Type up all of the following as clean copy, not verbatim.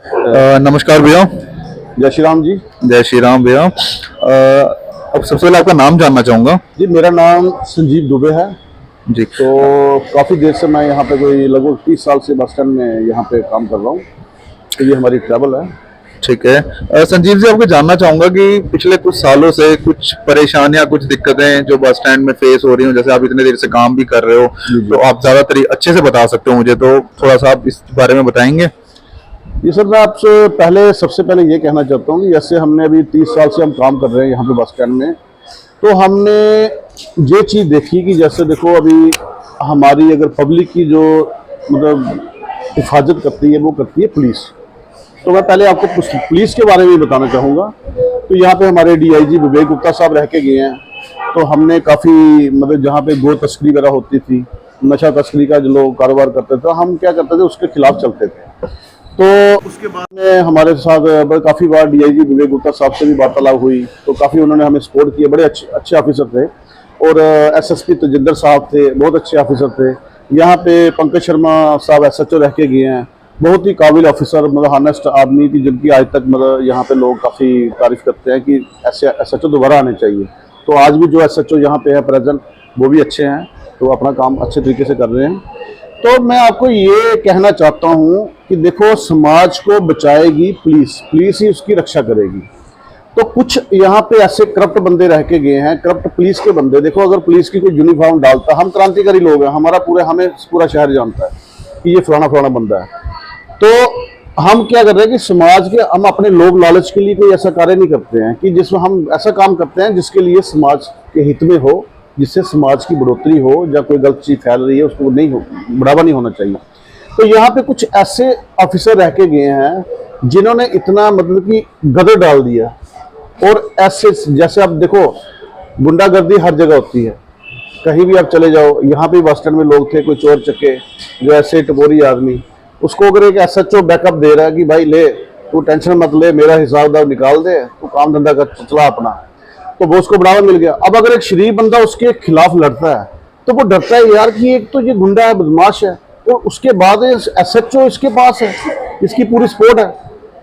नमस्कार भैया। जय श्री राम जी। जय श्री राम भैया। अब सबसे पहले आपका नाम जानना चाहूँगा। जी मेरा नाम संजीव दुबे है। जी। तो काफ़ी देर से मैं यहाँ पे कोई लगभग 30 साल से बस स्टैंड में यहाँ पे काम कर रहा हूँ। तो ये हमारी ट्रैवल है। ठीक है। संजीव जी, आपको जानना चाहूँगा कि पिछले कुछ सालों से कुछ परेशानियां, कुछ दिक्कतें जो बस स्टैंड में फेस हो रही हो, जैसे आप इतने देर से काम भी कर रहे हो, तो आप ज़्यादातर अच्छे से बता सकते हो मुझे, तो थोड़ा सा आप इस बारे में बताएंगे। जी सर, मैं आपसे पहले सबसे पहले ये कहना चाहता हूँ कि जैसे हमने अभी 30 साल से हम काम कर रहे हैं यहाँ पे बस स्टैंड में, तो हमने ये चीज़ देखी कि जैसे देखो अभी हमारी अगर पब्लिक की जो मतलब हिफाजत करती है वो करती है पुलिस। तो मैं पहले आपको पुलिस के बारे में बताना चाहूँगा। तो यहाँ पे हमारे डीआईजी विवेक गुप्ता साहब रह के गए हैं। तो हमने काफ़ी मतलब जहाँ पे गो तस्करी वगैरह होती थी, नशा तस्करी का जो लोग कारोबार करते थे, हम क्या करते थे उसके खिलाफ चलते थे। तो उसके बाद में हमारे साथ काफ़ी बार डीआईजी विवेक गुप्ता साहब से भी वार्तालाप हुई, तो काफ़ी उन्होंने हमें सपोर्ट किया। बड़े अच्छे ऑफिसर थे। और एसएसपी तजिंदर साहब थे, बहुत अच्छे ऑफिसर थे। यहाँ पे पंकज शर्मा साहब एसएचओ रह के गए हैं, बहुत ही काबिल ऑफिसर, मतलब हानेस्ट आदमी की जिनकी आज तक मतलब यहाँ पे लोग काफ़ी तारीफ करते हैं कि ऐसे एसएचओ दोबारा आने चाहिए। तो आज भी जो एसएचओ यहाँ पे है प्रेजेंट, वो भी अच्छे हैं, तो अपना काम अच्छे तरीके से कर रहे हैं। तो मैं आपको ये कहना चाहता हूँ कि देखो, समाज को बचाएगी पुलिस, पुलिस ही उसकी रक्षा करेगी। तो कुछ यहाँ पे ऐसे करप्ट बंदे रह के गए हैं, करप्ट पुलिस के बंदे। देखो, अगर पुलिस की कोई यूनिफॉर्म डालता, हम क्रांतिकारी लोग हैं, हमें पूरा शहर जानता है कि ये फलाना फलाना बंदा है। तो हम क्या कर रहे हैं कि समाज के, हम अपने लोभ लालच के लिए कोई ऐसा कार्य नहीं करते हैं कि जिसमें हम ऐसा काम करते हैं जिसके लिए समाज के हित में हो, जिससे समाज की बढ़ोतरी हो, या कोई गलत चीज फैल रही है उसको नहीं हो, बढ़ावा नहीं होना चाहिए। तो यहाँ पे कुछ ऐसे ऑफिसर रह के गए हैं जिन्होंने इतना मतलब कि गदर डाल दिया। और ऐसे जैसे आप देखो, गुंडागर्दी हर जगह होती है, कहीं भी आप चले जाओ। यहाँ पे बस स्टैंड में लोग थे, कोई चोर चक्के जो ऐसे टपोरी आदमी, उसको अगर एक एसएचओ बैकअप दे रहा है कि भाई ले, तू टेंशन मत ले, मेरा हिसाब निकाल दे, तू काम धंधा कर चला अपना, तो वो उसको बढ़ावा मिल गया। अब अगर एक शरीफ बंदा उसके खिलाफ लड़ता है तो वो डरता है यार कि एक तो ये गुंडा है, बदमाश है, और उसके बाद एसएचओ इसके पास है, इसकी पूरी सपोर्ट है।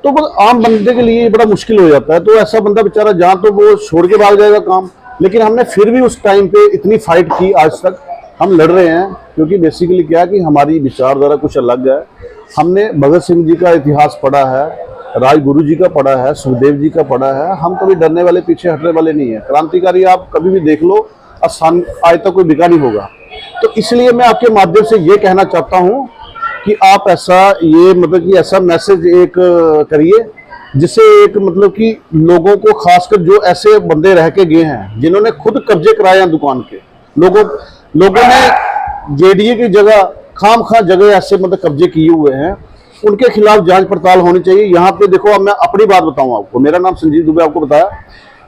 तो वो आम बंदे के लिए बड़ा मुश्किल हो जाता है। तो ऐसा बंदा बेचारा जहाँ तो वो छोड़ के भाग जाएगा काम। लेकिन हमने फिर भी उस टाइम पे इतनी फाइट की, आज तक हम लड़ रहे हैं, क्योंकि बेसिकली क्या है कि हमारी विचारधारा कुछ अलग है। हमने भगत सिंह जी का इतिहास पढ़ा है, राजगुरु जी का पढ़ा है, सुखदेव जी का पढ़ा है। हम कभी डरने वाले, पीछे हटने वाले नहीं है। क्रांतिकारी आप कभी भी देख लो, आसान आज तक कोई बिका नहीं होगा। तो इसलिए मैं आपके माध्यम से ये कहना चाहता हूँ कि आप ऐसा ये मतलब कि ऐसा मैसेज एक करिए जिससे एक मतलब कि लोगों को, खासकर जो ऐसे बंदे रह के गए हैं जिन्होंने खुद कब्जे कराए हैं दुकान के, लोगों ने जेडीए की जगह खाम खा जगह ऐसे मतलब कब्जे किए हुए हैं, उनके खिलाफ जांच पड़ताल होनी चाहिए। यहाँ पे देखो, अब मैं अपनी बात बताऊं आपको, मेरा नाम संजीव दुबे, आपको बताया।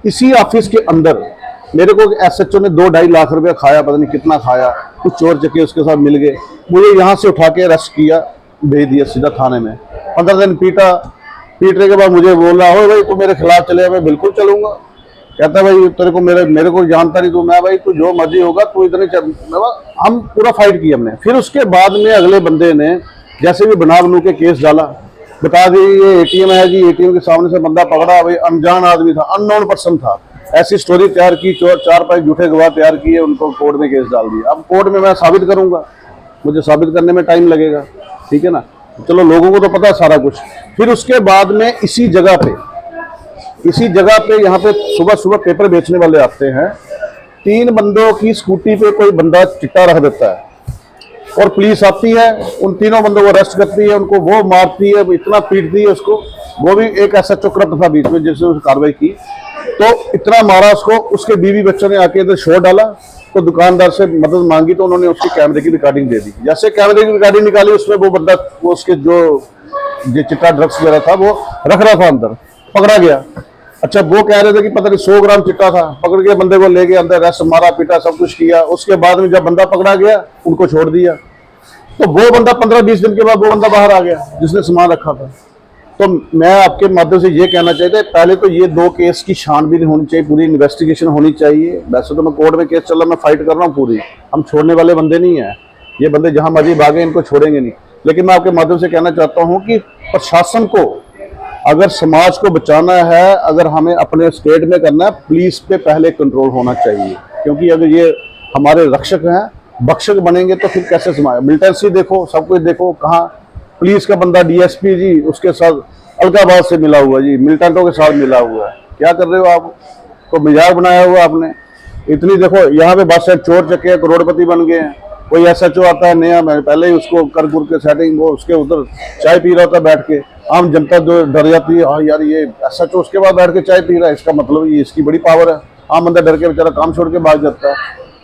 इसी ऑफिस के अंदर मेरे को एसएचओ ने 2-2.5 लाख रुपया खाया, पता नहीं कितना खाया, कुछ चोर चके उसके साथ मिल गए, मुझे यहाँ से उठा के अरेस्ट किया, भेज दिया सीधा थाने में। 15 दिन पीटने के बाद मुझे बोल रहा हो भाई तू मेरे खिलाफ चले। मैं बिल्कुल चलूंगा। कहता भाई तेरे को मेरे को जानता नहीं तू। मैं भाई तू जो मर्जी होगा, तू इतने हम पूरा फाइट किया हमने। फिर उसके बाद में अगले बंदे ने जैसे भी बनू के केस डाला, बता दी ये एटीएम है जी, एटीएम के सामने से बंदा पकड़ा, भाई अनजान आदमी था, अननोन पर्सन था, ऐसी स्टोरी तैयार की, 4-5 झूठे गवाह तैयार किए, उनको कोर्ट में केस डाल दिया। अब कोर्ट में मैं साबित करूंगा, मुझे साबित करने में टाइम लगेगा, ठीक है ना। चलो लोगों को तो पता है सारा कुछ। फिर उसके बाद में इसी जगह पे यहाँ पे सुबह सुबह पेपर बेचने वाले आते हैं। 3 बंदों की स्कूटी पे कोई बंदा चिट्टा रख देता है और पुलिस आती है, उन तीनों बंदों को अरेस्ट करती है, उनको वो मारती है, इतना पीटती है उसको। वो भी एक ऐसा चुक्रप था बीच में जिसने उस कार्रवाई की, तो इतना मारा उसको। उसके बीवी बच्चों ने आके इधर शोर डाला, तो दुकानदार से मदद मांगी, तो उन्होंने उसकी कैमरे की रिकॉर्डिंग दे दी। जैसे कैमरे की रिकॉर्डिंग निकाली, उसमें वो बंदा, वो उसके जो चिट्टा ड्रग्स वगैरह था वो रख रहा था अंदर, पकड़ा गया। अच्छा, वो कह रहे थे कि पता नहीं 100 ग्राम चिट्टा था। पकड़ के बंदे को ले गए अंदर, रेस्ट मारा पीटा सब कुछ किया। उसके बाद में जब बंदा पकड़ा गया, उनको छोड़ दिया। तो वो बंदा 15-20 दिन के बाद वो बंदा बाहर आ गया जिसने सामान रखा था। तो मैं आपके माध्यम से ये कहना चाहता, पहले तो ये 2 केस की छानबीन होनी चाहिए, पूरी इन्वेस्टिगेशन होनी चाहिए। वैसे तो मैं कोर्ट में केस चल रहा, मैं फाइट कर रहा हूँ पूरी, हम छोड़ने वाले बंदे नहीं है। ये बंदे जहां मर्जी भागे, इनको छोड़ेंगे नहीं। लेकिन मैं आपके माध्यम से कहना चाहता हूं कि प्रशासन को, अगर समाज को बचाना है, अगर हमें अपने स्टेट में करना है, पुलिस पे पहले कंट्रोल होना चाहिए। क्योंकि अगर ये हमारे रक्षक हैं, भक्षक बनेंगे तो फिर कैसे समाज। मिलिटेंसी देखो, सब कुछ देखो, कहाँ पुलिस का बंदा डीएसपी जी उसके साथ अलकाबाद से मिला हुआ जी, मिलिटेंटों के साथ मिला हुआ है। क्या कर रहे हो आप? तो मजाक बनाया हुआ आपने। इतनी देखो यहाँ पे बस स्टैंड चोर चके करोड़पति बन गए हैं। कोई एसएचओ आता है नया, मैं पहले ही उसको कर कुर के सेटिंग, वो उसके उधर चाय पी रहा होता है बैठ के। आम जनता जो डर जाती है, हाँ यार ये एसएचओ उसके बाद बैठ के चाय पी रहा है, इसका मतलब ये इसकी बड़ी पावर है। आम बंदा डर के बेचारा काम छोड़ के भाग जाता है।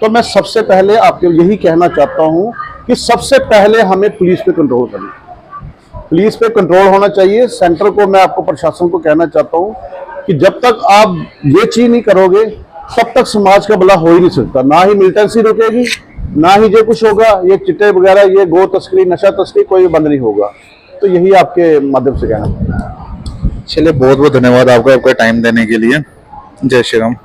तो मैं सबसे पहले आपको यही कहना चाहता हूँ कि सबसे पहले हमें पुलिस पे कंट्रोल करना, पुलिस पे कंट्रोल होना चाहिए। सेंटर को, मैं आपको प्रशासन को कहना चाहता हूँ कि जब तक आप ये चीज नहीं करोगे तब तक समाज का भला हो ही नहीं सकता। ना ही मिलिटेंसी रुकेगी, ना ही जो कुछ होगा, ये चिट्टे वगैरह, ये गो तस्करी, नशा तस्करी कोई बंद नहीं होगा। तो यही आपके माध्यम से कहना। चलिए, बहुत बहुत धन्यवाद आपका टाइम देने के लिए। जय श्री राम।